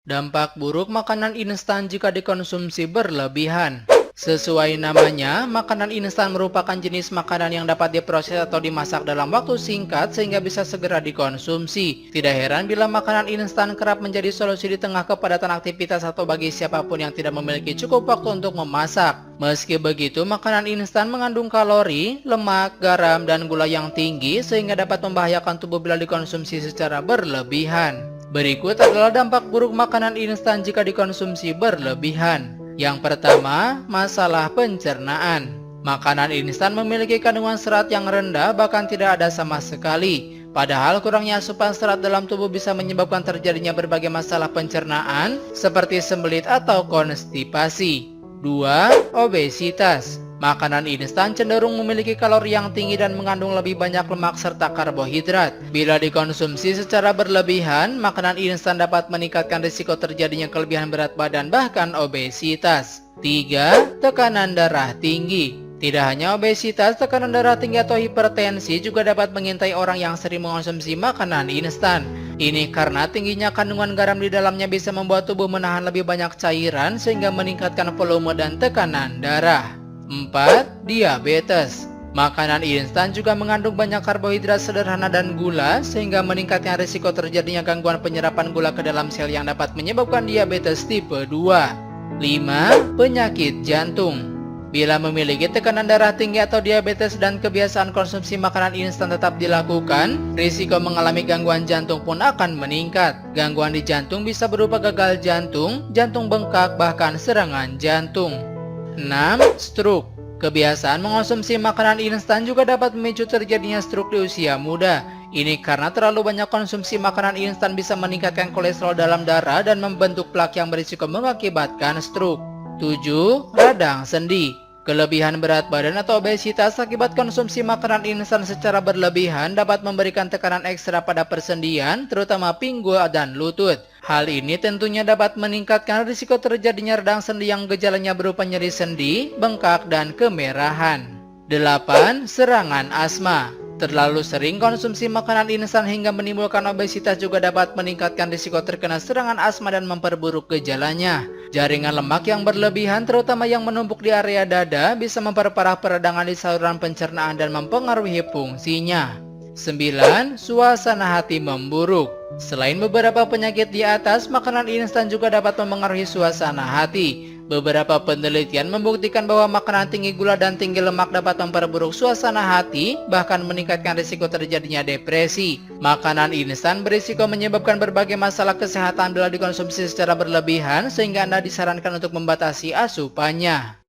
Dampak buruk makanan instan jika dikonsumsi berlebihan. Sesuai namanya, makanan instan merupakan jenis makanan yang dapat diproses atau dimasak dalam waktu singkat sehingga bisa segera dikonsumsi. Tidak heran bila makanan instan kerap menjadi solusi di tengah kepadatan aktivitas atau bagi siapapun yang tidak memiliki cukup waktu untuk memasak. Meski begitu, makanan instan mengandung kalori, lemak, garam, dan gula yang tinggi sehingga dapat membahayakan tubuh bila dikonsumsi secara berlebihan. Berikut adalah dampak buruk makanan instan jika dikonsumsi berlebihan. Yang pertama, masalah pencernaan. Makanan instan memiliki kandungan serat yang rendah bahkan tidak ada sama sekali. Padahal kurangnya asupan serat dalam tubuh bisa menyebabkan terjadinya berbagai masalah pencernaan seperti sembelit atau konstipasi. 2. Obesitas. Makanan instan cenderung memiliki kalori yang tinggi dan mengandung lebih banyak lemak serta karbohidrat. Bila dikonsumsi secara berlebihan, makanan instan dapat meningkatkan risiko terjadinya kelebihan berat badan bahkan obesitas. 3. Tekanan darah tinggi. Tidak hanya obesitas, tekanan darah tinggi atau hipertensi juga dapat mengintai orang yang sering mengonsumsi makanan instan. Ini karena tingginya kandungan garam di dalamnya bisa membuat tubuh menahan lebih banyak cairan sehingga meningkatkan volume dan tekanan darah. 4. Diabetes. Makanan instan juga mengandung banyak karbohidrat sederhana dan gula sehingga meningkatkan risiko terjadinya gangguan penyerapan gula ke dalam sel yang dapat menyebabkan diabetes tipe 2. 5. Penyakit jantung. Bila memiliki tekanan darah tinggi atau diabetes dan kebiasaan konsumsi makanan instan tetap dilakukan, risiko mengalami gangguan jantung pun akan meningkat. Gangguan di jantung bisa berupa gagal jantung, jantung bengkak, bahkan serangan jantung. 6. Stroke. Kebiasaan mengonsumsi makanan instan juga dapat memicu terjadinya stroke di usia muda. Ini karena terlalu banyak konsumsi makanan instan bisa meningkatkan kolesterol dalam darah dan membentuk plak yang berisiko mengakibatkan stroke. 7. Radang sendi. Kelebihan berat badan atau obesitas akibat konsumsi makanan instan secara berlebihan dapat memberikan tekanan ekstra pada persendian, terutama pinggul dan lutut. Hal ini tentunya dapat meningkatkan risiko terjadinya radang sendi yang gejalanya berupa nyeri sendi, bengkak, dan kemerahan. 8. Serangan asma. Terlalu sering konsumsi makanan instan hingga menimbulkan obesitas juga dapat meningkatkan risiko terkena serangan asma dan memperburuk gejalanya. Jaringan lemak yang berlebihan, terutama yang menumpuk di area dada, bisa memperparah peradangan di saluran pencernaan dan mempengaruhi fungsinya. 9. Suasana hati memburuk. Selain beberapa penyakit di atas, makanan instan juga dapat mempengaruhi suasana hati. Beberapa penelitian membuktikan bahwa makanan tinggi gula dan tinggi lemak dapat memperburuk suasana hati, bahkan meningkatkan risiko terjadinya depresi. Makanan instan berisiko menyebabkan berbagai masalah kesehatan bila dikonsumsi secara berlebihan, sehingga Anda disarankan untuk membatasi asupannya.